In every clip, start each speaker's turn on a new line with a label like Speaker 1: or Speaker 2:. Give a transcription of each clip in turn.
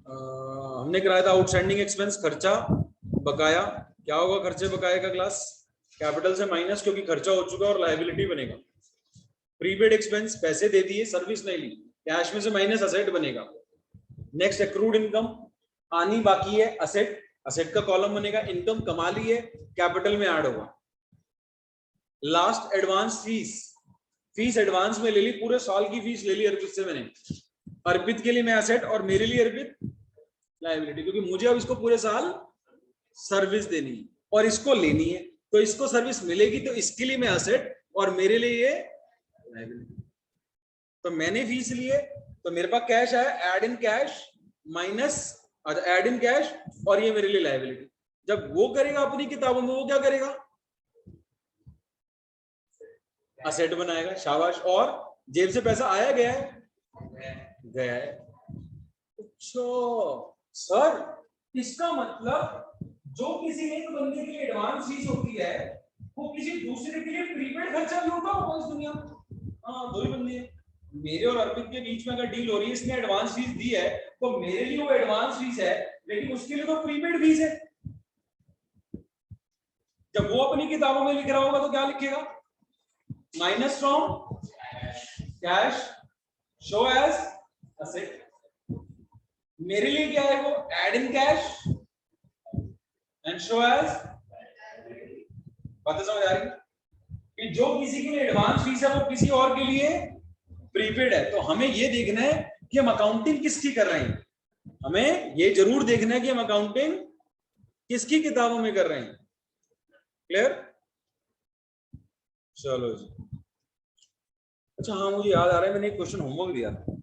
Speaker 1: हमने कराया था आउटस्टैंडिंग एक्सपेंस, खर्चा बकाया। क्या होगा खर्चे बकाया का क्लास? कैपिटल से माइनस, क्योंकि खर्चा हो चुका और लायबिलिटी बनेगा। प्रीपेड एक्सपेंस, पैसे दे दिए, सर्विस नहीं ली, कैश में से माइनस असेट बनेगा। नेक्स्ट एक्रूड इनकम, आनी बाकी है असेट, असेट का कॉलम बनेगा। इनकम कमा ली है, कैपिटल में ऐड होगा। Last advance fees, fees advance में ले ली, पूरे साल की फीस ले ली अर्पित से मैंने। अर्पित के लिए मैं असेट और मेरे लिए अर्पित लायबिलिटी, क्योंकि मुझे अब इसको पूरे साल सर्विस देनी है और इसको लेनी है, तो इसको सर्विस मिलेगी तो इसके लिए मैं असेट और मेरे लिए ये लायबिलिटी। तो मैंने फीस लिए तो मेरे पास कैश आया, add in cash minus add in cash, और ये मेरे लिए लायबिलिटी। जब वो करेगा अपनी किताबों में, वो क्या करेगा? असेट बनाएगा, शाबाश। और जेब से पैसा आया गया है? गया है। अच्छा सर, इसका मतलब जो किसी एक बंदे के लिए एडवांस फीस होती है, वो किसी दूसरे के लिए प्रीपेड खर्चा भी होता होगा इस दुनिया में। हाँ, दो ही बंदे हैं, मेरे और अर्पित के बीच में अगर डील हो रही है, इसने एडवांस फीस दी है, तो मेरे लिए वो एडवांस फीस है, लेकिन उसके लिए तो प्रीपेड फीस है। जब वो अपनी किताबों में लिख रहा होगा तो क्या लिखेगा? Minus from cash, show as asset. मेरे लिए क्या है वो? Add in cash and show as. बात समझ आ रही कि जो किसी के लिए एडवांस फीस है, वो किसी और के लिए प्रीपेड है। तो हमें ये देखना है कि हम अकाउंटिंग किसकी कर रहे हैं। हमें ये जरूर देखना है कि हम अकाउंटिंग किसकी किताबों में कर रहे हैं। क्लियर? चलो जी। अच्छा हाँ, मुझे याद आ रहा है, मैंने एक क्वेश्चन होमवर्क दिया था,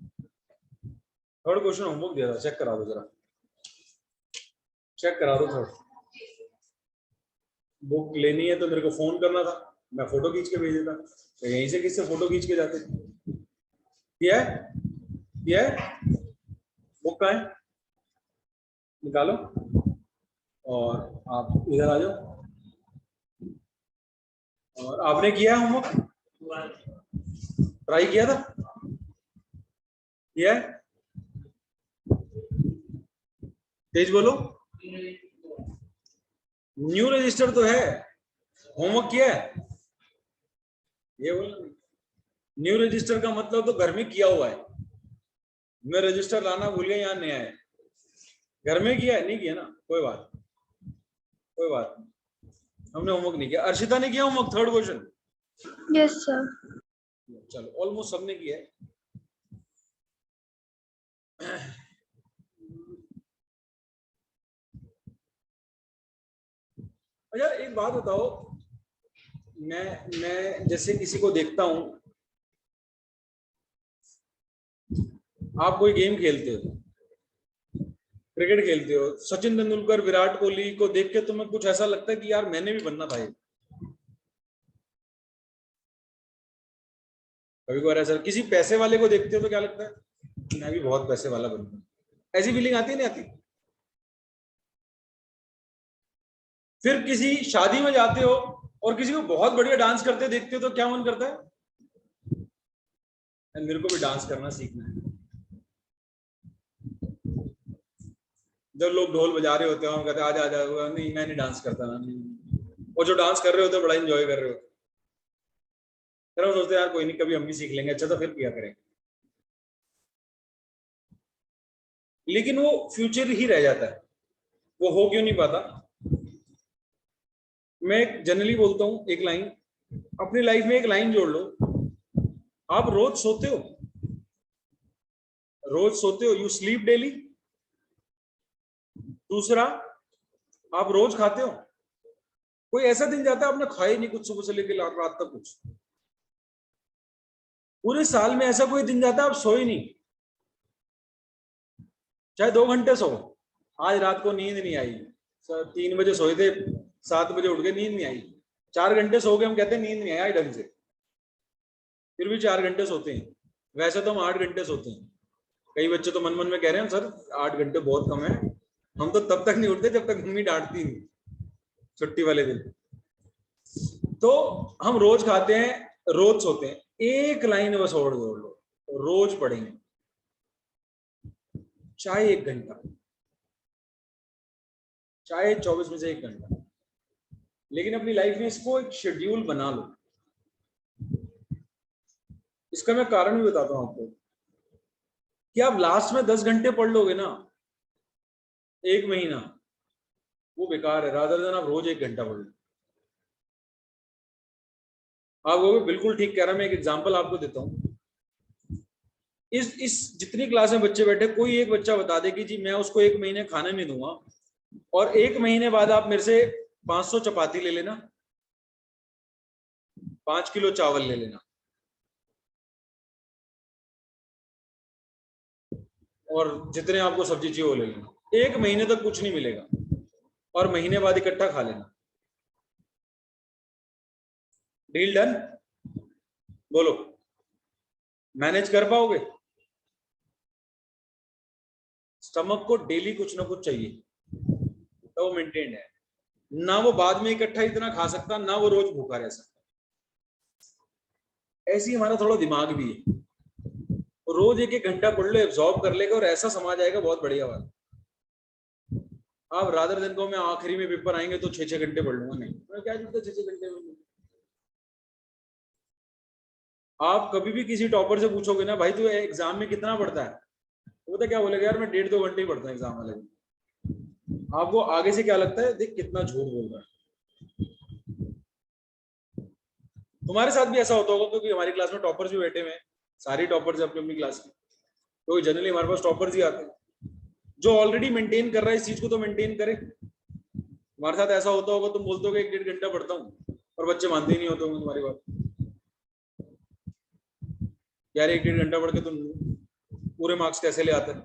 Speaker 1: थर्ड क्वेश्चन होमवर्क दिया था, चेक करा दो जरा, चेक करा दो थर्ड। बुक लेनी है तो मेरे को फोन करना था, मैं फोटो खींच के भेज देता, तो यहीं से किससे फोटो खींच के जाते। किया है? किया है? बुक कहाँ है? निकालो और आप इधर आ जाओ। और आपने किया है होमवर्क? ट्राई किया था? किया है? तेज बोलो। न्यू रजिस्टर तो है, होमवर्क किया है? ये बोलो। न्यू रजिस्टर का मतलब तो घर में किया हुआ है। मैं रजिस्टर लाना भूल गया, यहाँ नया है। घर में किया है? नहीं किया ना, कोई बात, कोई बात। हमने होमवर्क नहीं किया। अर्शिता ने किया homework third question?
Speaker 2: Yes sir.
Speaker 1: चलो ऑलमोस्ट सबने किया है। अच्छा एक बात बताओ, मैं जैसे किसी को देखता हूं, आप कोई गेम खेलते हो, क्रिकेट खेलते हो, सचिन तेंदुलकर, विराट कोहली को देख के तुम्हें कुछ ऐसा लगता है कि यार मैंने भी बनना था ये? कभी कभार ऐसा, किसी पैसे वाले को देखते हो तो क्या लगता है मैं भी बहुत पैसे वाला बनूंगा, ऐसी फीलिंग आती नहीं आती? फिर किसी शादी में जाते हो और किसी को बहुत बढ़िया डांस करते देखते हो तो क्या मन करता है? मेरे को भी डांस करना सीखना है। जब लोग ढोल बजा रहे होते हैं, हम कहते हैं आजा आजा, नहीं मैं नहीं डांस करता ना, नहीं। और जो डांस कर रहे होते हैं बड़ा एंजॉय कर रहे होते हैं, फिर हम सोचते हैं यार कोई नहीं, कभी हम भी सीख लेंगे। अच्छा तो फिर क्या करेंगे? लेकिन वो फ्यूचर ही रह जाता है, वो हो क्यों नहीं पाता? मैं जनरली बोलता हूं एक लाइन, अपनी लाइफ में एक लाइन जोड़ लो। आप रोज सोते हो? रोज सोते हो? You sleep daily. दूसरा, आप रोज खाते हो? कोई ऐसा दिन जाता है आपने खाया नहीं कुछ, सुबह से लेकर रात तक कुछ? पूरे साल में ऐसा कोई दिन जाता है आप सोए नहीं, चाहे 2 घंटे सो। आज रात को नींद नहीं आई, 3 बजे सोए थे, 7 बजे उठ गए, नींद नहीं आई। 4 घंटे सो गए, हम कहते हैं नींद नहीं आई ढंग से, फिर भी 4 घंटे सोते हैं। वैसे तो हम 8 घंटे सोते हैं। कई बच्चे तो मन मन में कह रहे हैं सर 8 घंटे बहुत कम है, हम तो तब तक नहीं उठते जब तक मम्मी डांटती नहीं छुट्टी वाले दिन। तो हम रोज खाते हैं, रोज सोते हैं। एक लाइन बस और जोड़ लो, रोज पढ़ेंगे, चाहे 1 घंटा, चाहे 24 में से 1 घंटा, लेकिन अपनी लाइफ में इसको एक शेड्यूल बना लो। इसका मैं कारण भी बताता हूं आपको कि आप लास्ट में 10 घंटे पढ़ लोगे ना 1 महीना, वो बेकार है, रादर देन आप रोज 1 घंटा पढ़ लो। आप वो बिल्कुल ठीक कह रहा है। मैं एक एग्जांपल आपको देता हूं। इस जितनी क्लास में बच्चे बैठे, कोई एक बच्चा बता दे कि जी मैं उसको 1 महीने खाने नहीं दूंगा, और 1 महीने बाद आप मेरे से 500 चपाती ले लेना, 5 किलो चावल ले लेना, और जितने आपको सब्जी चाहिए वो ले लेना। 1 महीने तक कुछ नहीं मिलेगा, और महीने बाद इकट्ठा खा लेना। Deal done? बोलो, मैनेज कर पाओगे? स्टमक को डेली कुछ ना कुछ चाहिए, तो वो मेंटेन्ड है ना। वो बाद में इकट्ठा इतना खा सकता, ना वो रोज भूखा रह सकता। ऐसी हमारा थोड़ा दिमाग भी है। रोज 1-1 घंटा पढ़ लो, एब्जॉर्ब कर लेगा और ऐसा समझ आएगा, बहुत बढ़िया बात। आप रादर दिन को मैं आखिरी में पेपर आएंगे तो 6-6 घंटे पढ़ लूंगा, नहीं, मैं क्या जरूरत है 6-6 घंटे में। आप कभी भी किसी टॉपर से पूछोगे ना, भाई तू एग्जाम में कितना पढ़ता है, वो तो क्या बोलेगा, यार मैं 1.5-2 घंटे ही पढ़ता हूँ एग्जाम वाले दिन। आपको आगे से क्या लगता है, देख कितना झूठ बोल रहा है। तुम्हारे साथ भी ऐसा होता होगा, क्योंकि हमारी क्लास में टॉपर्स भी बैठे हुए हैं, सारी टॉपर्स अपनी अपनी क्लास में, तो जनरली हमारे पास टॉपर्स ही आते हैं। जो ऑलरेडी मेंटेन कर रहा है इस चीज को तो मेंटेन करे। हमारे साथ ऐसा होता होगा, तुम बोलते हो 1-1.5 घंटा पढ़ता हूँ, और बच्चे मानते ही नहीं होते होंगे तुम्हारी बात। यार 1-1.5 घंटा पढ़ के तुम पूरे मार्क्स कैसे ले आते हैं?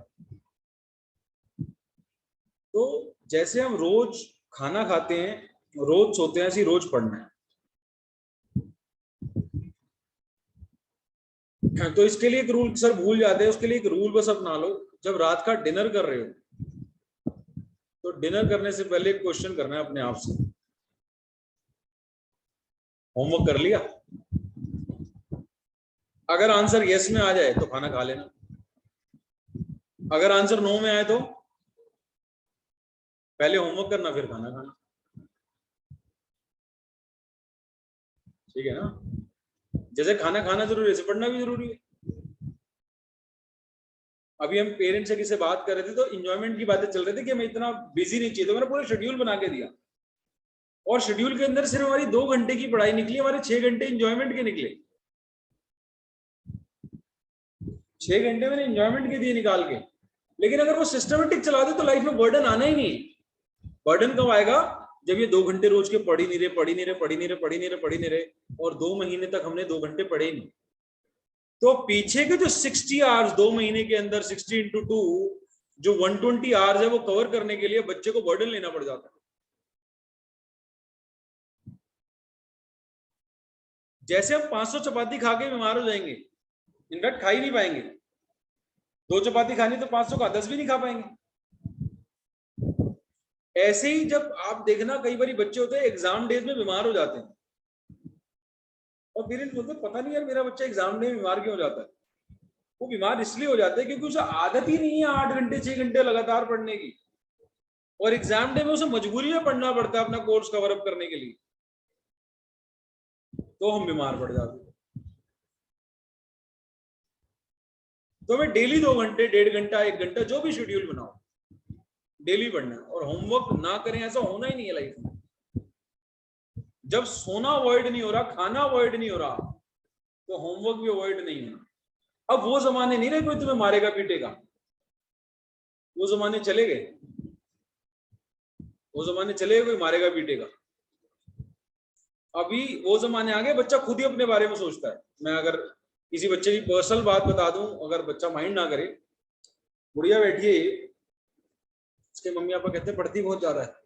Speaker 1: तो जैसे हम रोज खाना खाते हैं, रोज सोते हैं, ऐसे रोज पढ़ना है। तो इसके लिए एक रूल सर भूल जाते हैं, उसके लिए एक रूल बस अपना लो। जब रात का डिनर कर रहे हो, तो डिनर करने से पहले एक क्वेश्चन करना है अपने आप से, होमवर्क कर लिया? अगर आंसर यस में आ जाए तो खाना खा लेना, अगर आंसर नो में आए तो पहले होमवर्क करना फिर खाना खाना। ठीक है ना? जैसे खाना खाना जरूरी है, पढ़ना भी जरूरी है। अभी हम पेरेंट्स से किसी बात कर रहे थे, तो इंजॉयमेंट की बातें चल रही थी कि हमें इतना बिजी नहीं चाहिए, तो मैंने पूरा शेड्यूल बना के दिया, और शेड्यूल के अंदर सिर्फ हमारी 2 घंटे की पढ़ाई निकली, हमारे 6 घंटे इंजॉयमेंट के निकले। 6 घंटे मैंने इंजॉयमेंट के दिए निकाल के। लेकिन अगर वो सिस्टमेटिक चला दे तो लाइफ में बर्डन आना ही नहीं। बर्डन कब आएगा? जब ये 2 घंटे रोज के पढ़ ही नहीं रहे, और 2 महीने तक हमने 2 घंटे पढ़े ही नहीं। तो पीछे के जो 60 आवर्स 2 महीने के अंदर, 60 into 2 जो 120 आवर्स है, वो कवर करने के लिए बच्चे को बर्डन लेना पड़ जाता है। जैसे हम 500 चपाती खा के बीमार हो जाएंगे, इनफैक्ट खा ही नहीं पाएंगे। 2 चपाती खानी तो 500 का 10 भी नहीं खा पाएंगे। ऐसे ही जब आप देखना, कई बार बच्चे होते हैं एग्जाम डेज में बीमार हो जाते हैं, और पेरेंट्स बोलते हैं पता नहीं यार मेरा बच्चा एग्जाम डे में बीमार क्यों हो जाता है। वो बीमार इसलिए हो जाते हैं क्योंकि उसे आदत ही नहीं है 8 घंटे 6 घंटे लगातार पढ़ने की, और एग्जाम डे में उसे मजबूरी में पढ़ना पड़ता है अपना कोर्स कवर अप करने के लिए, तो हम बीमार पड़ जाते हैं। तो हमें डेली 2 घंटे 1.5 घंटा 1 घंटा जो भी शेड्यूल बनाओ, डेली पढ़ना है, और होमवर्क ना करें ऐसा होना ही नहीं है लाइफ में। जब सोना अवॉइड नहीं हो रहा, खाना अवॉइड नहीं हो रहा, तो होमवर्क भी अवॉइड नहीं होना। अब वो जमाने नहीं रहे कोई तुम्हें मारेगा पीटेगा, वो जमाने चले गए, वो जमाने चले गए कोई मारेगा पीटेगा। अभी वो जमाने आ गए, बच्चा खुद ही अपने बारे में सोचता है। मैं अगर किसी बच्चे की पर्सनल बात बता दूं, अगर बच्चा माइंड ना करे, बुढ़िया बैठी है, उसके मम्मी पापा कहते पढ़ती बहुत ज्यादा है।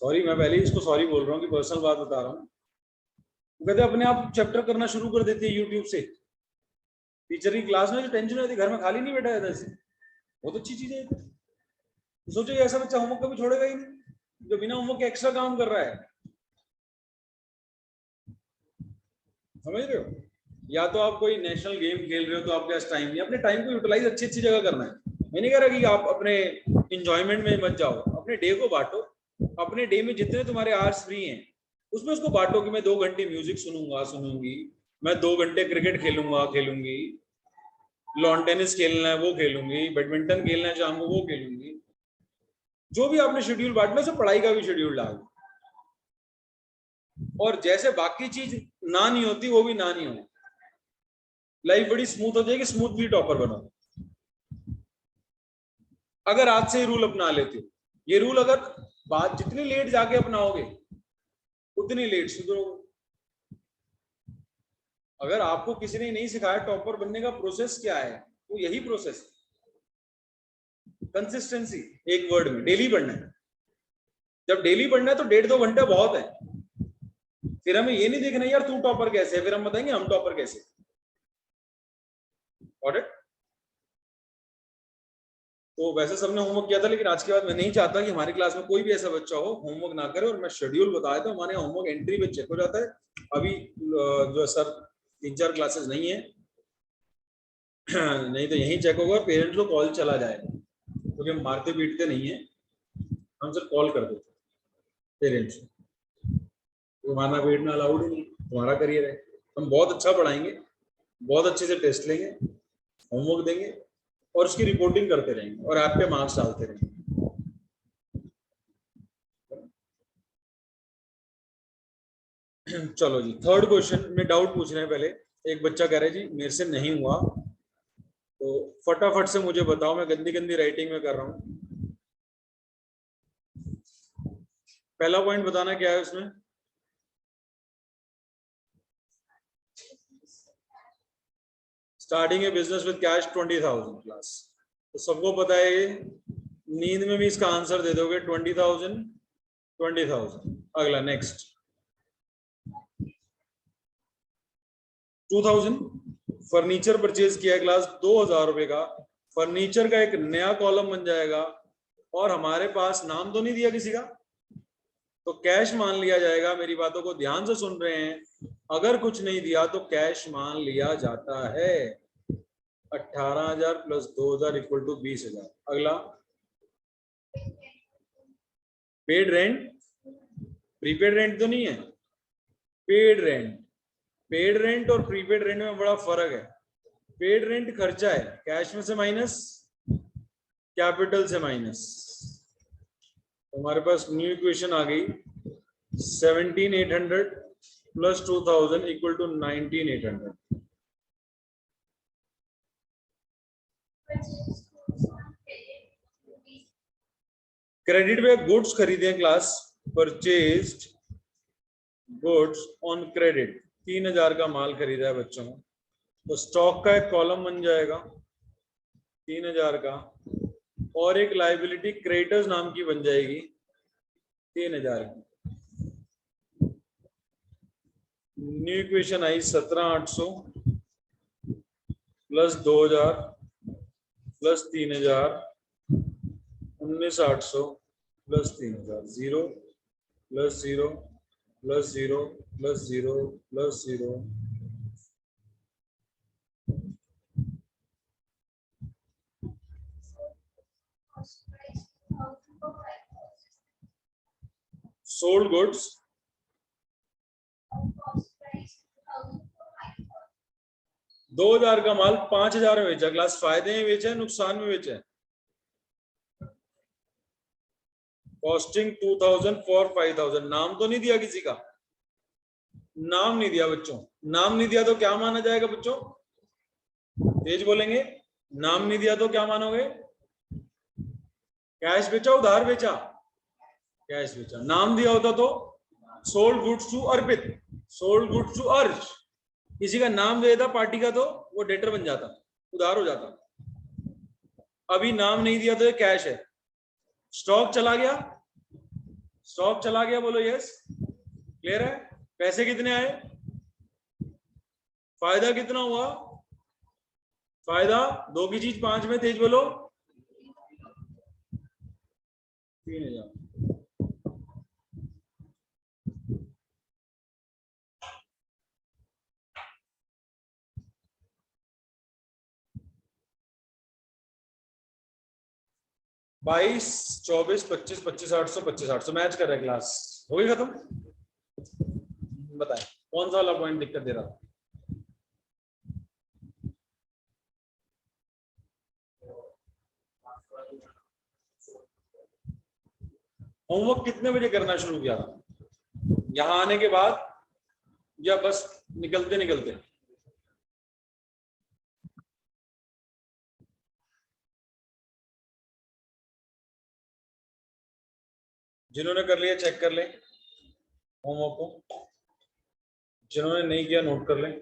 Speaker 1: सॉरी, मैं पहले ही इसको सॉरी बोल रहा हूँ कि पर्सनल बात बता रहा हूँ। कहते अपने आप चैप्टर करना शुरू कर देती है यूट्यूब से। टीचर की क्लास में जो टेंशन होती है, घर में खाली नहीं बैठा है ऐसे, बहुत अच्छी चीज है। तो सोचो ऐसा बच्चा होमवर्क कभी छोड़ेगा ही नहीं, जो बिना होमवर्क के एक्स्ट्रा काम कर रहा है। समझ रहे हो? या तो आप कोई नेशनल गेम खेल रहे हो तो आपके पास टाइम नहीं, अपने टाइम को यूटिलाइज अच्छी अच्छी जगह करना है। मैं नहीं कह रहा कि आप अपने इंजॉयमेंट में मत जाओ, अपने डे को बांटो। अपने डे में जितने तुम्हारे आवर्स फ्री हैं उसमें उसको बांटो कि मैं 2 घंटे म्यूजिक सुनूंगा सुनूंगी, मैं 2 घंटे क्रिकेट खेलूंगा खेलूंगी, लॉन टेनिस खेलना है वो खेलूंगी, बैडमिंटन खेलना है शाम को वो खेलूंगी। जो भी आपने शेड्यूल बांटना है पढ़ाई का भी शेड्यूल डाल, और जैसे बाकी चीज ना नहीं होती वो भी ना नहीं हो, लाइफ बड़ी स्मूथ हो जाएगी, स्मूथली टॉपर बनो। अगर आज से ही रूल अपना लेते हो, ये रूल अगर बात जितनी लेट जाके अपनाओगे उतनी लेट सुधरोगे। अगर आपको किसी ने नहीं सिखाया टॉपर बनने का प्रोसेस क्या है, तो यही प्रोसेस, कंसिस्टेंसी, एक वर्ड में डेली पढ़ना है। जब डेली पढ़ना है तो 1.5-2 घंटा बहुत है। फिर हमें ये नहीं देखना यार तू टॉपर कैसे है, फिर हम बताएंगे हम टॉपर कैसे। ऑडिट। तो वैसे सबने होमवर्क किया था, लेकिन आज के बाद मैं नहीं चाहता कि हमारी क्लास में कोई भी ऐसा बच्चा हो होमवर्क ना करे। और मैं शेड्यूल बताया था, हमारे होमवर्क एंट्री पे चेक हो जाता है। अभी जो सर 3-4 क्लासेस नहीं है नहीं तो यही चेक होगा, पेरेंट्स को कॉल चला जाएगा, क्योंकि हम मारते पीटते नहीं है, हम सिर्फ कॉल कर देते पेरेंट्स को। तो मारना पीटना अलाउड ही नहीं, तुम्हारा करियर है। हम बहुत अच्छा पढ़ाएंगे, बहुत अच्छे से टेस्ट लेंगे, होमवर्क देंगे और उसकी रिपोर्टिंग करते रहेंगे और ऐप पे मार्क्स डालते रहेंगे। चलो जी, थर्ड क्वेश्चन में डाउट पूछ रहे हैं। पहले एक बच्चा कह रहा है जी मेरे से नहीं हुआ, तो फटाफट से मुझे बताओ, मैं गंदी गंदी राइटिंग में कर रहा हूँ। पहला पॉइंट बताना क्या है उसमें। Starting A business with cash 20,000 plus, तो सबको पता है ये, नींद में भी इसका आंसर दे दोगे 20,000 20,000। अगला नेक्स्ट 2000 फर्नीचर परचेज किया है क्लास 2,000 रुपए का, फर्नीचर का एक नया कॉलम बन जाएगा और हमारे पास नाम तो नहीं दिया किसी का, तो कैश मान लिया जाएगा। मेरी बातों को ध्यान से सुन रहे हैं, अगर कुछ नहीं दिया तो कैश मान लिया जाता है। 18,000 प्लस 2,000 इक्वल टू 20,000। अगला पेड रेंट, प्रीपेड रेंट तो नहीं है, पेड रेंट। पेड रेंट और प्रीपेड रेंट में बड़ा फर्क है। पेड रेंट खर्चा है, कैश में से माइनस, कैपिटल से माइनस। हमारे पास न्यू इक्वेशन आ गई, 17,800 प्लस 2,000 इक्वल टू 19,800। क्रेडिट पे गुड्स खरीदे class, purchased goods on credit, 3,000 का माल खरीदा है बच्चों को, तो स्टॉक का एक कॉलम बन जाएगा 3,000 का, और एक लाइबिलिटी क्रेडिटर्स नाम की बन जाएगी 3,000 की। न्यू इक्वेशन आई 17,800 plus 2,000 plus 3,000, 19,800 plus 3,000, 0 plus 0 plus 0 plus 0 plus 0। Sold goods 2,000 का माल 5,000 में बेचा क्लास, फायदे में बेचा है नुकसान में बेचा है। कॉस्टिंग 2,000 फॉर 5,000, नाम तो नहीं दिया किसी का, नाम नहीं दिया बच्चों। नाम नहीं दिया तो क्या माना जाएगा बच्चों, तेज बोलेंगे। नाम नहीं दिया तो क्या मानोगे, कैश बेचा उधार बेचा, कैश बेचा। नाम दिया होता तो sold goods to Arpit, sold goods to अर्ज। किसी का नाम दे देता पार्टी का तो वो डेटर बन जाता, उधार हो जाता। अभी नाम नहीं दिया तो ये कैश है। स्टॉक चला गया, स्टॉक चला गया, बोलो यस, क्लियर है। पैसे कितने आए, फायदा कितना हुआ, फायदा 2 की चीज 5 में, तेज बोलो 3,000। 22, 24, 25, 25, 800, 25, 800 मैच कर रहा है क्लास। हो गई खत्म। बताएं कौन सा वाला पॉइंट दिक्कत दे रहा था? होमवर्क कितने बजे करना शुरू किया था? यहां आने के बाद या बस निकलते निकलते? जिन्होंने कर लिया चेक कर लें होमवर्क को, जिन्होंने नहीं किया नोट कर लें।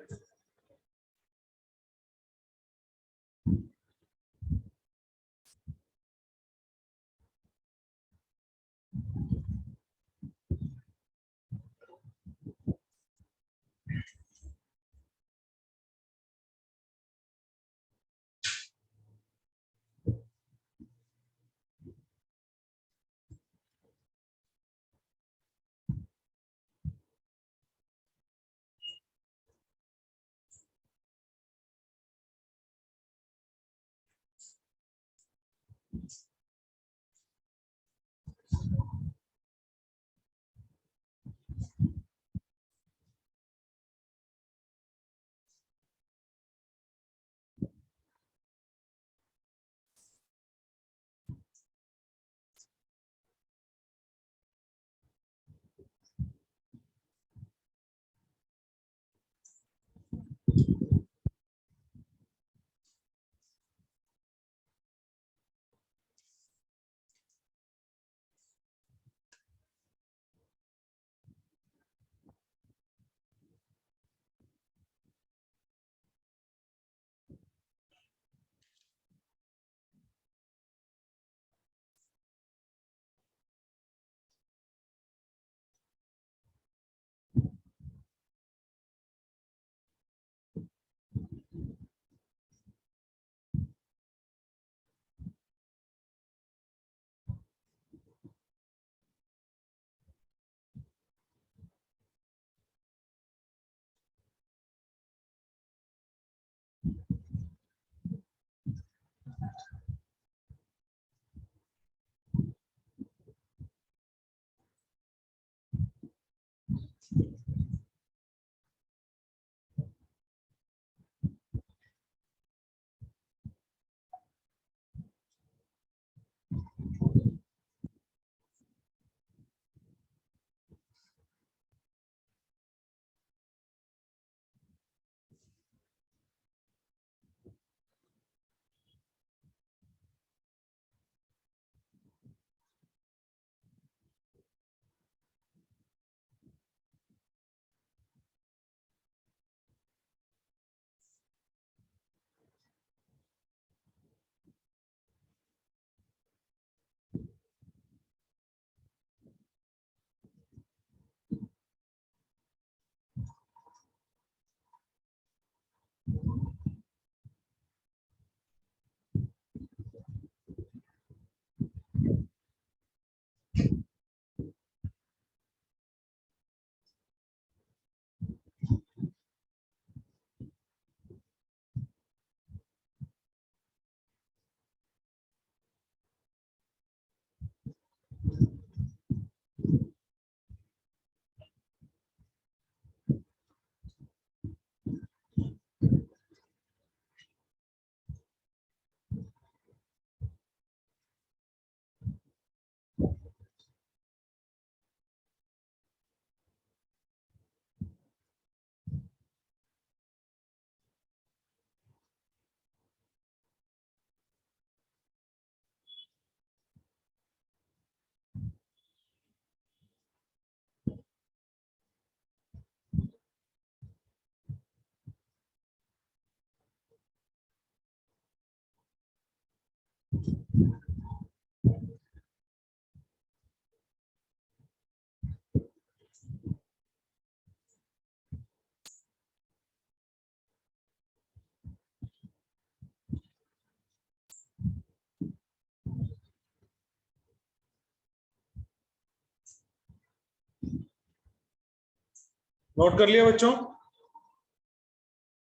Speaker 1: नोट कर लिया बच्चों?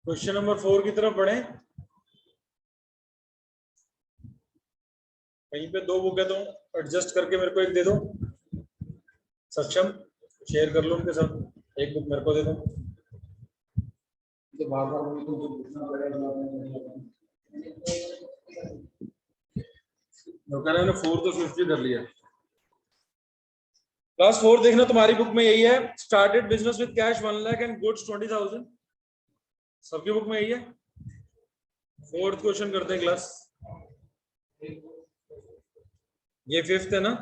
Speaker 1: क्वेश्चन नंबर 4 की तरफ बढ़े। कहीं पे 2 बुक है तो एडजस्ट करके मेरे को एक दे दो। सक्षम शेयर कर लो उनके साथ, एक बुक मेरे को दे दो।
Speaker 2: तो बार बार मुझे तो पूछना पड़ेगा।
Speaker 1: तो कह रहे हैं 4 तो 50 कर लिया। क्लास 4 देखना, तुम्हारी बुक में यही है, started business with cash 1 lakh and goods 20,000। सबकी बुक में यही है। 4th क्वेश्चन करते हैं क्लास, ये 5th है ना।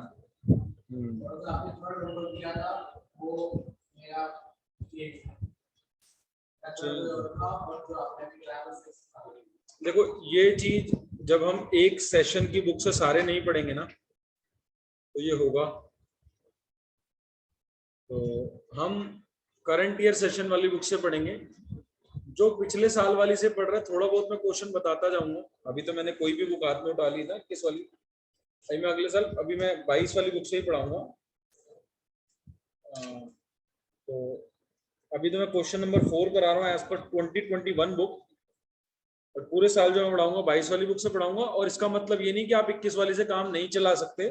Speaker 1: देखो ये चीज जब हम एक सेशन की बुक से सारे नहीं पढ़ेंगे ना तो ये होगा। तो हम करंट ईयर सेशन वाली बुक से पढ़ेंगे, जो पिछले साल वाली से पढ़ रहे थोड़ा बहुत मैं क्वेश्चन बताता जाऊंगा। अभी तो मैंने कोई भी बुक हाथ में उठा ली ना, किस वाली अभी मैं अगले साल, अभी मैं 22 वाली बुक से ही पढ़ाऊंगा। तो अभी तो मैं क्वेश्चन नंबर 4 करा रहा हूँ एज पर 2021 बुक, और पूरे साल जो मैं पढ़ाऊंगा 22 वाली बुक से पढ़ाऊंगा। और इसका मतलब ये नहीं कि आप 21 वाली से काम नहीं चला सकते,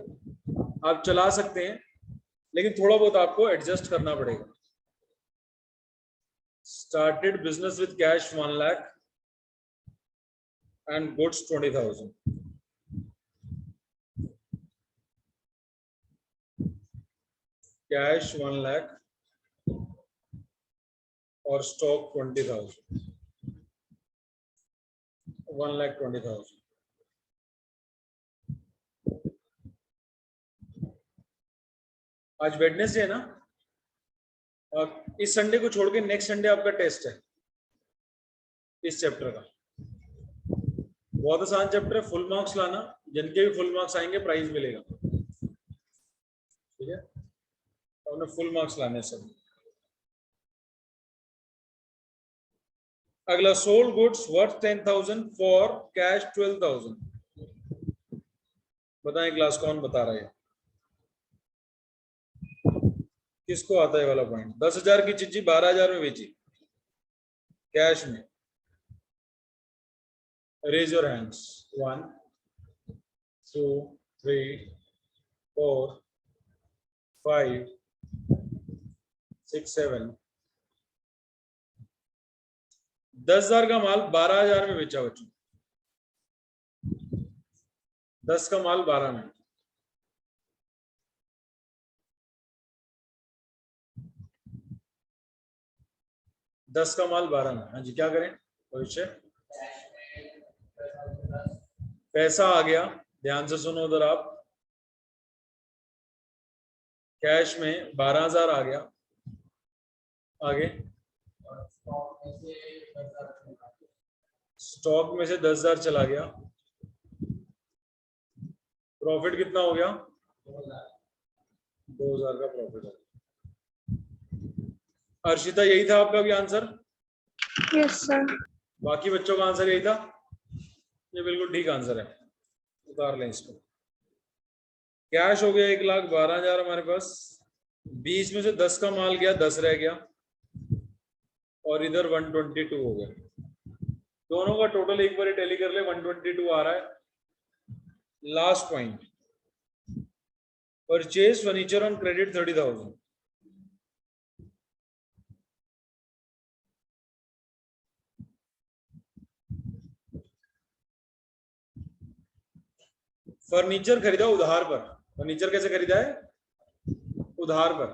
Speaker 1: आप चला सकते हैं, लेकिन थोड़ा बहुत आपको एडजस्ट करना पड़ेगा। Started business with cash 1 lakh and goods 20,000। Cash 1 lakh और स्टॉक 20,000, 1,20,000। आज वेडनेसडे है ना, इस संडे को छोड़ के नेक्स्ट संडे आपका टेस्ट है इस चैप्टर का। बहुत आसान चैप्टर है, फुल मार्क्स लाना, जिनके भी फुल मार्क्स आएंगे प्राइज मिलेगा, ठीक है। तो उन्हें फुल मार्क्स लाने सब। अगला, sold goods worth 10,000 for cash 12,000। बताएं क्लास, कौन बता रहा है, किसको आता है वाला पॉइंट। 10,000 की चीज 12,000 में बेची कैश में। Raise your hands. 1 2 3 4 5 6 7। 10,000 का माल 12,000 में बेचा बच्चों। 10 का माल 12 में। दस का माल 12 में। हाँ जी, क्या करें भविष्य। पैसा आ गया, ध्यान से सुनो उधर आप। कैश में 12,000 आ गया, आगे स्टॉक में से 10,000 चला गया। प्रॉफिट कितना हो गया, 2,000 का प्रॉफिट हो गया। अर्शिता, यही था आपका भी आंसर?
Speaker 3: Yes sir.
Speaker 1: बाकी बच्चों का आंसर यही था? ये बिल्कुल ठीक आंसर है, उतार लें इसको। कैश हो गया 1,12,000 हमारे पास। 20 में से 10 का माल गया, 10 रह गया, और इधर 122 हो गया। दोनों का टोटल एक बार टैली कर ले, 122 आ रहा है। Last point, purchase furniture on credit 30,000। Furniture खरीदा उधार पर। फर्नीचर कैसे खरीदा है, उधार पर।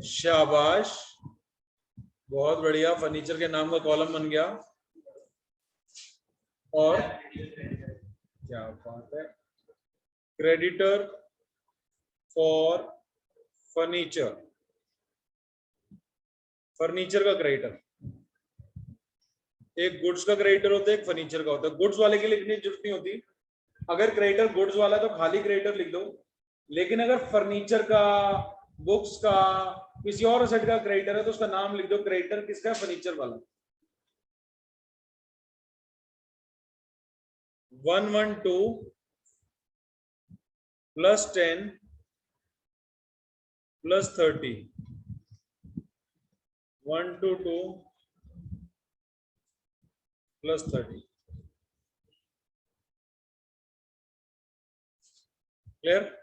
Speaker 1: शाबाश, बहुत बढ़िया, फर्नीचर के नाम का कॉलम बन गया। और क्या बात है, क्रेडिटर फॉर फर्नीचर, फर्नीचर का क्रेडिटर। एक गुड्स का क्रेडिटर होता है, एक फर्नीचर का होता है। गुड्स वाले के लिए लिखने की जरूरत नहीं होती, अगर क्रेडिटर गुड्स वाला है तो खाली क्रेडिटर लिख दो। लेकिन अगर फर्नीचर का, बुक्स का, किसी और असेट का क्रेडिटर है तो उसका नाम लिख दो। क्रेडिटर किसका है, फर्नीचर वाला। 112 plus 10 plus 30, 122 plus 30। Clear?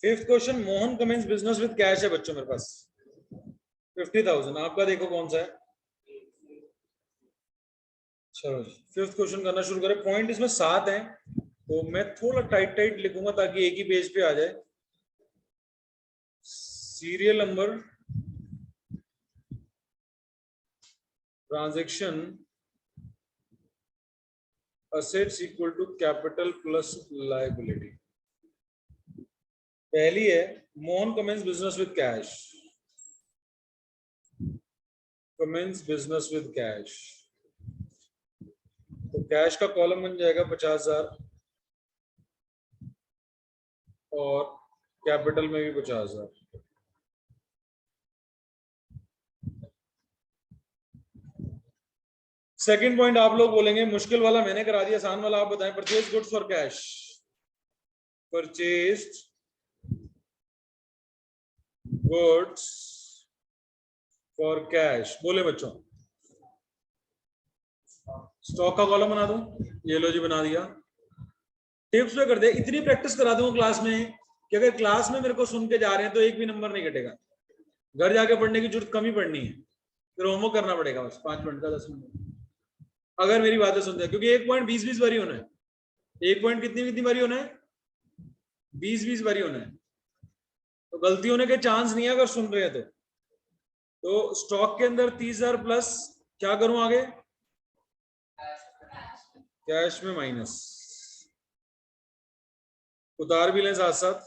Speaker 1: Fifth question, Mohan commence business with cash है बच्चों मेरे पास 50,000। आपका देखो कौन सा है। चलो फिफ्थ क्वेश्चन करना शुरू करें। पॉइंट इसमें 7 है तो मैं थोड़ा टाइट टाइट लिखूंगा ताकि एक ही पेज पे आ जाए। Serial number, transaction, assets equal to capital plus liability. पहली है Mohan commence business with cash, commence business with cash, तो कैश का कॉलम बन जाएगा 50,000 और कैपिटल में भी 50,000। सेकंड पॉइंट आप लोग बोलेंगे मुश्किल वाला मैंने करा दिया, आसान वाला आप बताएं। Purchase goods for cash, purchased goods for cash, बोले बच्चों। स्टॉक का कॉलम बना दूं, ये लो जी बना दिया। टिप्स पे कर दे, इतनी प्रैक्टिस करा दूंगा क्लास में कि अगर क्लास में मेरे को सुन के जा रहे हैं तो एक भी नंबर नहीं कटेगा। घर जाके पढ़ने की जरूरत कम ही पड़नी है, फिर होमवर्क करना पड़ेगा बस 5 मिनट का 10 मिनट, अगर मेरी बातें सुनते हैं। क्योंकि एक पॉइंट 20-20 बारी होना है। एक पॉइंट कितनी कितनी बारी होना है? 20-20 बारी होना है। तो गलती होने के चांस नहीं है अगर सुन रहे हैं तो स्टॉक के अंदर 30,000 प्लस क्या करूं आगे? कैश में माइनस, उतार भी लें साथ साथ,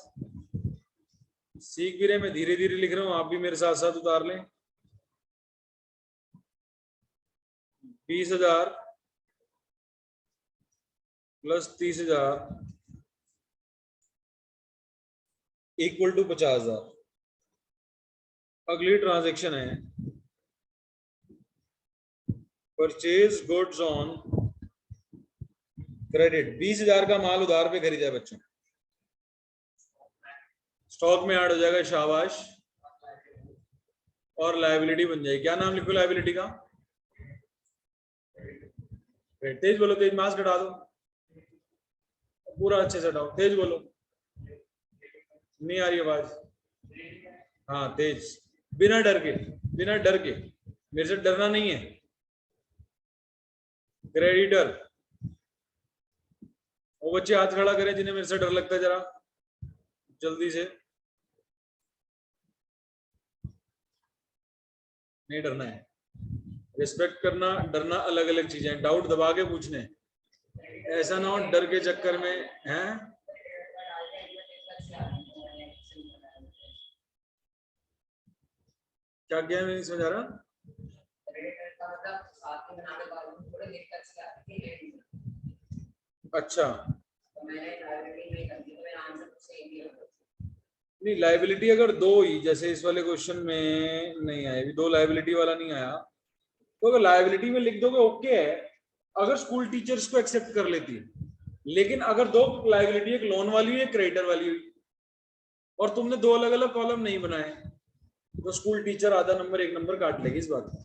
Speaker 1: सीख भी रहे, मैं धीरे धीरे लिख रहा हूं, आप भी मेरे साथ साथ उतार लें। 20,000 प्लस 30,000 इक्वल टू 50,000। अगली ट्रांजैक्शन है परचेज गुड्स ऑन क्रेडिट। 20,000 का माल उधार पे खरीदा है बच्चों, स्टॉक में ऐड हो जाएगा, शाबाश, और लायबिलिटी बन जाएगी। क्या नाम लिखो लायबिलिटी का? तेज बोलो, तेज मास्क हटा दो, पूरा अच्छे से हटाओ, तेज बोलो, नहीं आ रही आवाज। हाँ तेज, बिना डर के, बिना डर के, मेरे से डरना नहीं है। क्रेडिटर, वो बच्चे हाथ खड़ा करें जिन्हें मेरे से डर लगता है, जरा जल्दी से। नहीं डरना है, रिस्पेक्ट करना, डरना अलग अलग चीजें। डाउट दबा के पूछने, ऐसा ना हो डर के चक्कर में हैं। क्या क्या नहीं समझ आ रहा। अच्छा नहीं, लाइबिलिटी अगर दो ही, जैसे इस वाले क्वेश्चन में नहीं आया, दो लाइबिलिटी वाला नहीं आया, तो अगर लाइबिलिटी में लिख दोगे ओके है, अगर स्कूल टीचर्स को एक्सेप्ट कर लेती है। लेकिन अगर दो लाइबिलिटी, एक लोन वाली हुई, एक क्रेडिटर वाली हुई, और तुमने दो अलग अलग कॉलम नहीं बनाए, तो स्कूल टीचर आधा नंबर एक नंबर काट लेगी इस बात को।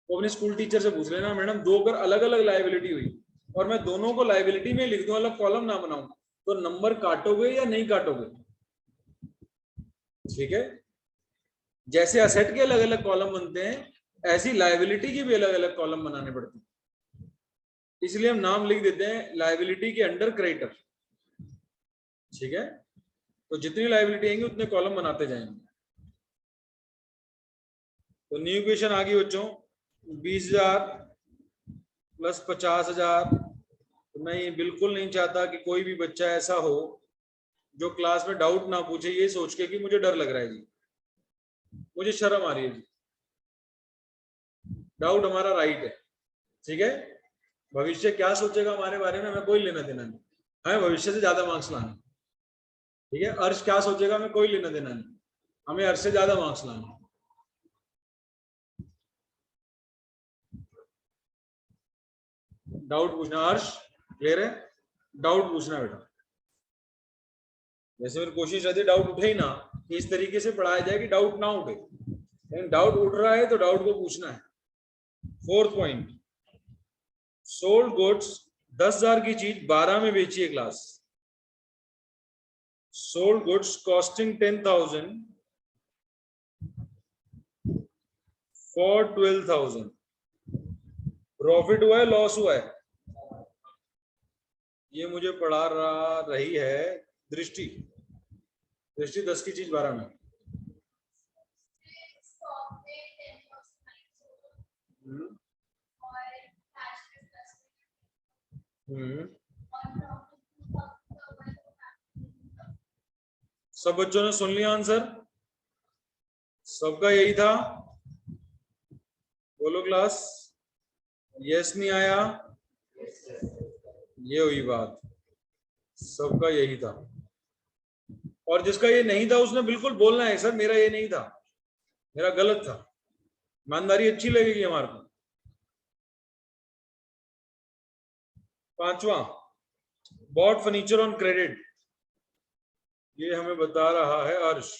Speaker 1: तो अपने स्कूल टीचर से पूछ लेना, मैडम दो अगर अलग अलग लाइबिलिटी हुई और मैं दोनों को लाइबिलिटी में लिख दूं, अलग कॉलम ना बनाऊं, तो नंबर काटोगे या नहीं काटोगे? ठीक है, जैसे असेट के अलग अलग कॉलम बनते हैं, ऐसी लाइबिलिटी की भी अलग अलग कॉलम बनाने पड़ते हैं। इसलिए हम नाम लिख देते हैं लाइबिलिटी के अंडर क्रेडिटर। ठीक है, तो जितनी लाइबिलिटी आएंगी उतने कॉलम बनाते जाएंगे। तो न्यू क्वेश्चन आ गई बच्चों, 20,000 प्लस 50,000। तो मैं ये बिल्कुल नहीं चाहता कि कोई भी बच्चा ऐसा हो जो क्लास में डाउट ना पूछे ये सोच के कि मुझे डर लग रहा है जी, मुझे शर्म आ रही है जी। डाउट हमारा राइट है, ठीक है। भविष्य क्या सोचेगा हमारे बारे में हमें कोई लेना देना नहीं, हमें भविष्य से ज्यादा मार्क्स लाना। ठीक है, अर्श क्या सोचेगा हमें कोई लेना देना नहीं, हमें अर्श से ज्यादा मार्क्स लाना। डाउट पूछना, अर्श क्लियर है? डाउट पूछना बेटा। वैसे मेरी कोशिश रहती है डाउट उठे ही ना, कि इस तरीके से पढ़ाया जाए कि डाउट ना उठे, लेकिन डाउट उठ रहा है तो डाउट को पूछना है। 4th पॉइंट, सोल्ड गुड्स 10,000 की चीज 12 में बेची है class. Sold goods costing 10,000 for 12,000। Profit हुआ है लॉस हुआ है? ये मुझे पढ़ा रही है दृष्टि। दृष्टि 10 की चीज 12 में। सब बच्चों ने सुन लिया आंसर? सबका यही था? बोलो क्लास, यस नहीं आया? ये हुई बात, सबका यही था। और जिसका ये नहीं था उसने बिल्कुल बोलना है सर मेरा ये नहीं था, मेरा गलत था। ईमानदारी अच्छी लगेगी हमारे को। 5वां, बॉट फर्नीचर ऑन क्रेडिट, ये हमें बता रहा है अर्श।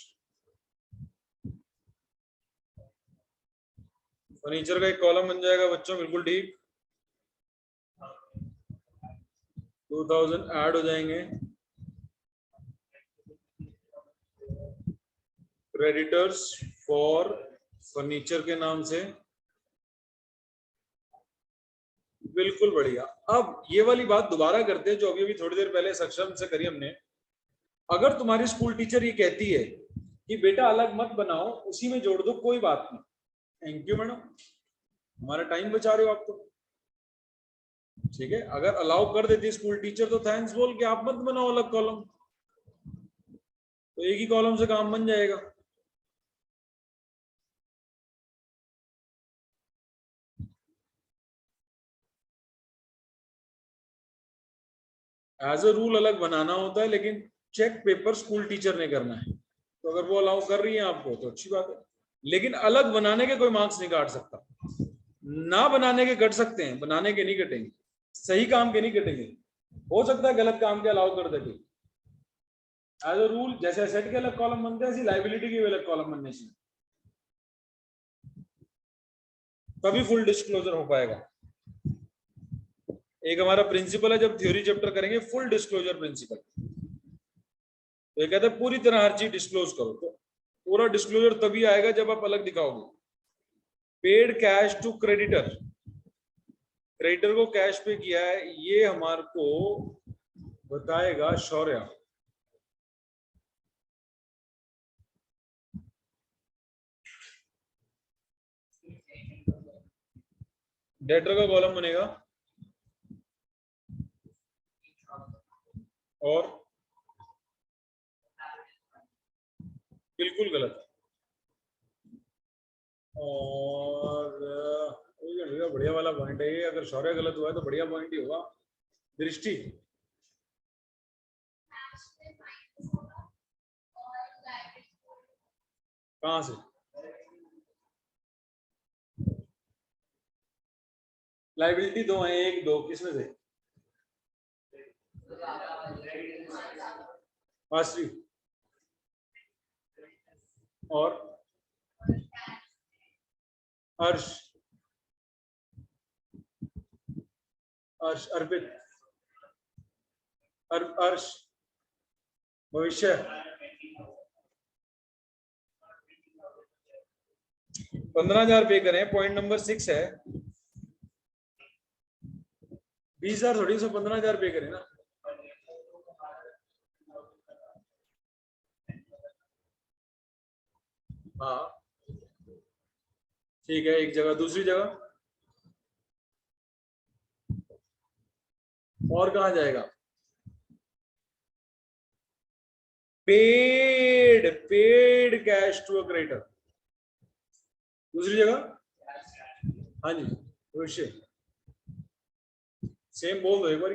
Speaker 1: फर्नीचर का एक कॉलम बन जाएगा बच्चों, बिल्कुल ठीक। 2000 ऐड हो जाएंगे, क्रेडिटर्स फॉर फर्नीचर के नाम से। बिल्कुल बढ़िया। अब ये वाली बात दोबारा करते हैं जो अभी अभी थोड़ी देर पहले सक्षम से करी हमने। अगर तुम्हारी स्कूल टीचर ये कहती है कि बेटा अलग मत बनाओ, उसी में जोड़ दो, कोई बात नहीं, थैंक यू मैडम, हमारा टाइम बचा रहे हो आप तो। ठीक है, अगर अलाउ कर देती स्कूल टीचर तो थैंक्स बोल के आप मत बनाओ अलग कॉलम, तो एक ही कॉलम से काम बन जाएगा। एज अ रूल अलग बनाना होता है, लेकिन चेक पेपर स्कूल टीचर ने करना है, तो अगर वो अलाउ कर रही है आपको तो अच्छी बात है। लेकिन अलग बनाने के कोई मार्क्स नहीं काट सकता, ना बनाने के कट सकते हैं, बनाने के नहीं कटेंगे, सही काम के नहीं कटेंगे। हो सकता है गलत काम के अलाउ कर देते। एज अ रूल जैसे एसेट के अलग कॉलम बनते हैं, ऐसी लाइबिलिटी के अलग कॉलम बनने चाहिए, तभी फुल डिस्क्लोजर हो पाएगा। एक हमारा प्रिंसिपल है, जब थ्योरी चैप्टर करेंगे फुल डिस्क्लोजर प्रिंसिपल, तो ये कहते हैं पूरी तरह हर चीज डिस्क्लोज करो। तो पूरा डिस्क्लोजर तभी आएगा जब आप अलग दिखाओगे। Paid cash to creditor, creditor को कैश पे किया है, ये हमारे को बताएगा शौर्य। डेटर का कॉलम बनेगा और बिल्कुल गलत। और बढ़िया वाला पॉइंट है ये, अगर शौर्य गलत हुआ है तो बढ़िया पॉइंट ही होगा। दृष्टि, कहां से? लाइबिलिटी दो है, एक दो किसमें से? मास्टरी और अर्श, अर्श अर्पित, अर्श भविष्य। 15,000 पे करें, पॉइंट नंबर 6 है। 20,000 थोड़ी, 15,000 पे करें ना। हाँ ठीक है, एक जगह। दूसरी जगह और कहां जाएगा? Paid, paid cash to a creditor. दूसरी जगह हाँ जी भविष्य। सेम बोल दो एक बार,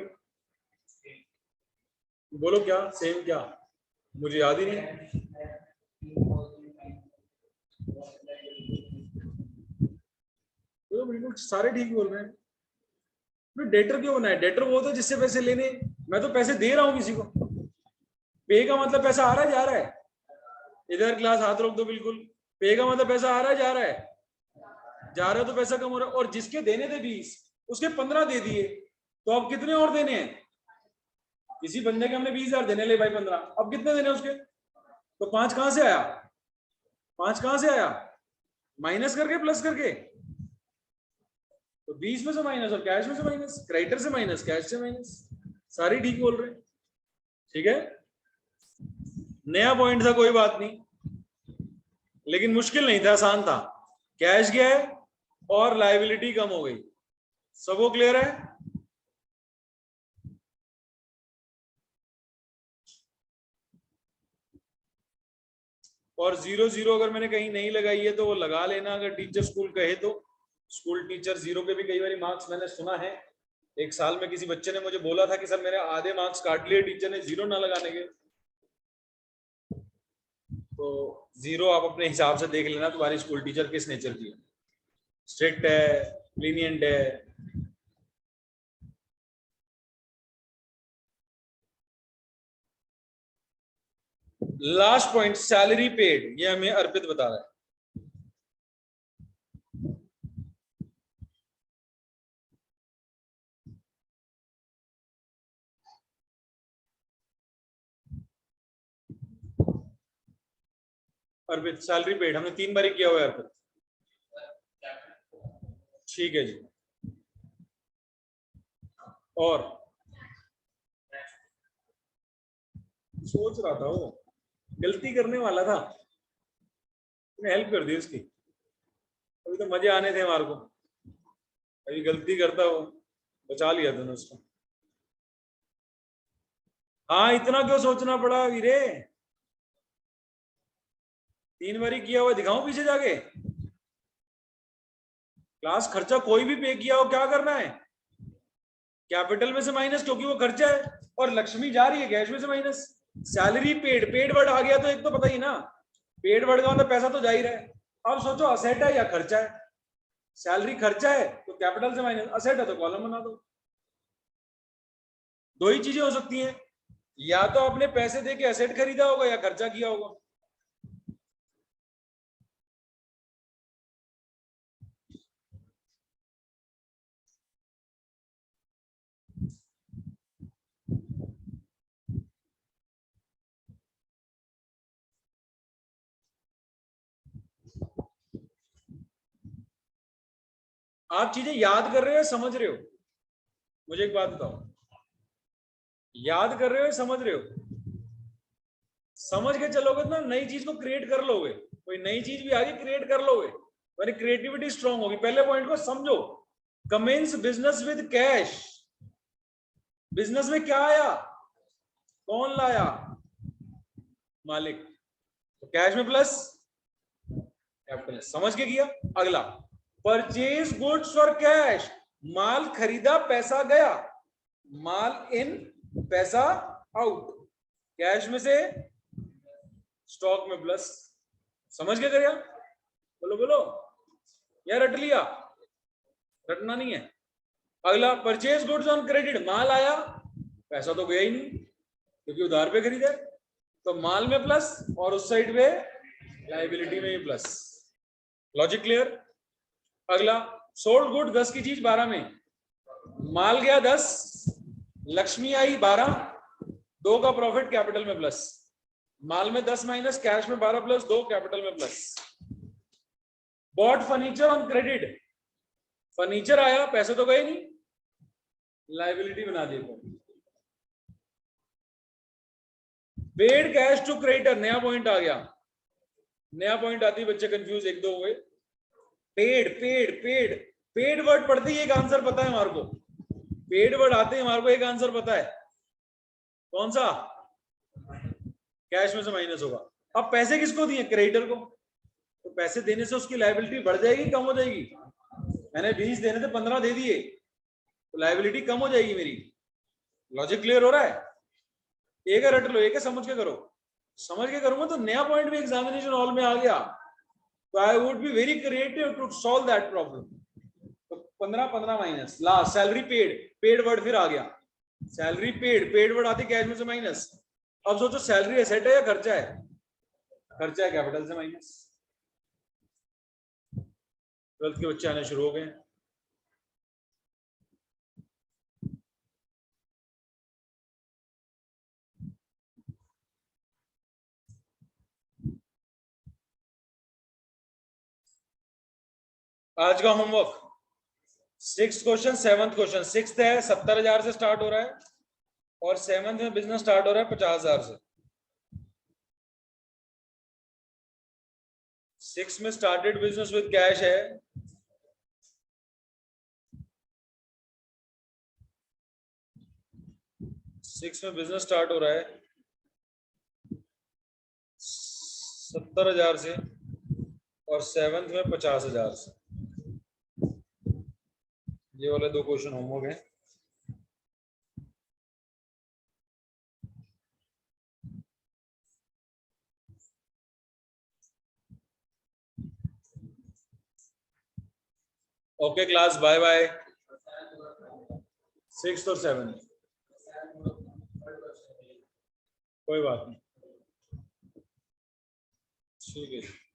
Speaker 1: बोलो क्या सेम, क्या मुझे याद ही नहीं। तो बिल्कुल सारे ठीक बोल रहे हैं। डेटर क्यों बनाए? डेटर वो होता है जिससे पैसे लेने, मैं तो पैसे दे रहा हूं किसी को। पे का मतलब पैसा आ रहा है जा रहा है? इधर क्लास हाथ रोक दो बिल्कुल। पे का मतलब पैसा आ रहा है जा रहा है? जा रहा है तो पैसा कम हो रहा है। और जिसके देने थे 20 उसके 15 दे दिए, तो अब कितने और देने हैं? किसी बंदे के हमने 20,000 देने, ले भाई 15, अब कितने देने उसके? तो 5 कहां से आया? 5 कहां से आया? माइनस करके प्लस करके? तो 20 में से माइनस और कैश में से माइनस, क्रेडिटर से माइनस कैश से माइनस। सारी ठीक बोल रहे हैं। ठीक है, नया पॉइंट था कोई बात नहीं, लेकिन मुश्किल नहीं था, आसान था। कैश गया है और लायबिलिटी कम हो गई। सबको क्लियर है? और 0 0 अगर मैंने कहीं नहीं लगाई है तो वो लगा लेना, अगर टीचर स्कूल कहे तो। स्कूल टीचर 0 के भी कई बार मार्क्स मैंने सुना है। एक साल में किसी बच्चे ने मुझे बोला था कि सर मेरे आधे मार्क्स काट लिए टीचर ने 0 ना लगाने के। तो 0 आप अपने हिसाब से देख लेना तुम्हारी स्कूल टीचर किस नेचर की है, स्ट्रिक्ट है, लीनियंट है। लास्ट पॉइंट, सैलरी पेड, ये हमें अर्पित बता रहा है। अर्पित सैलरी पेड हमने 3 बार ही किया हुआ है अर्पित। ठीक है जी। और सोच रहा था, वो गलती करने वाला था, मैंने हेल्प कर दी उसकी। अभी तो मजे आने थे हमारे को, अभी गलती करता वो, बचा लिया तूने उसको। हाँ इतना क्यों सोचना पड़ा वीरे? 3 बार ही किया हुआ, दिखाऊं पीछे जाके? क्लास खर्चा कोई भी पे किया हो, क्या करना है? कैपिटल में से माइनस, क्योंकि वो खर्चा है। और लक्ष्मी जा रही है कैश में से minus. Salary paid, paid word आ गया तो एक तो पता ही ना, पेड वर्ड का मतलब पैसा तो जा ही रहा है। अब सोचो असेट है या खर्चा है। सैलरी खर्चा है तो कैपिटल से माइनस, असेट है तो कॉलम बना दो। दो ही चीजें हो सकती हैं, या तो आपने पैसे दे के असेट खरीदा होगा या खर्चा किया होगा। आप चीजें याद कर रहे हो, समझ रहे हो? मुझे एक बात बताओ, याद कर रहे हो, समझ रहे हो? समझ के चलोगे तो ना नई चीज को क्रिएट कर लोगे, कोई नई चीज भी आगे क्रिएट कर लोगे, यानी क्रिएटिविटी स्ट्रांग होगी। पहले पॉइंट को समझो, commence business with cash. Business में क्या आया, कौन लाया? मालिक। तो कैश में प्लस कैपिटल, समझ के किया। अगला, परचेज गुड्स फॉर कैश, माल खरीदा पैसा गया, माल इन पैसा आउट, कैश में से स्टॉक में प्लस। समझ के करिया? बोलो बोलो, या रट लिया? रटना नहीं है। अगला, परचेज गुड्स ऑन क्रेडिट, माल आया पैसा तो गया ही नहीं क्योंकि उधार पे खरीदा, तो माल में प्लस और उस साइड पे लाइबिलिटी में भी प्लस। Logic clear? अगला, सोल्ड गुड 10 की चीज 12 में, माल गया 10, लक्ष्मी आई 12, 2 का प्रॉफिट कैपिटल में प्लस, माल में 10 माइनस कैश में 12 प्लस 2 कैपिटल में plus. Bought furniture on credit, furniture आया पैसे तो गए नहीं, लाइबिलिटी बना दी। पेड कैश टू क्रेडिटर, नया पॉइंट आ गया। नया पॉइंट आती है बच्चे कंफ्यूज एक दो हुए। Paid paid paid, paid word पढ़ते ही एक आंसर पता है हमारे को, पेड वर्ड आते ही हमारे को एक आंसर पता है, कौन सा? कैश में से माइनस होगा। अब पैसे किसको दिए? क्रेडिटर को, तो पैसे देने से उसकी लायबिलिटी बढ़ जाएगी कम हो जाएगी? मैंने 20 देने थे 15 दे दिए, तो लायबिलिटी कम हो जाएगी मेरी। लॉजिक क्लियर हो रहा है? एक है रट लो, एक है समझ के करो। समझ के करूंगा तो नया पॉइंट भी एग्जामिनेशन हॉल में आ गया, तो I would be very creative to solve that problem. तो 15 minus last salary paid, paid word फिर आ गया, सैलरी पेड, पेड वर्ड आती कैश में से माइनस। अब सोचो सैलरी एसेट है या खर्चा है? खर्चा है, कैपिटल से माइनस। 12th के बच्चे आने शुरू हो गए। आज का homework, 6th question 7th question. 6th है 70,000 से स्टार्ट हो रहा है और 7th में बिजनेस स्टार्ट हो रहा है 50,000 से। 6 में स्टार्टेड बिजनेस विद कैश है, सिक्स में बिजनेस स्टार्ट हो रहा है 70,000 से और 7th में 50,000 से। ये वाले 2 क्वेश्चन होमवर्क है। Okay class, bye bye. 6th और 7th, कोई बात नहीं, ठीक है।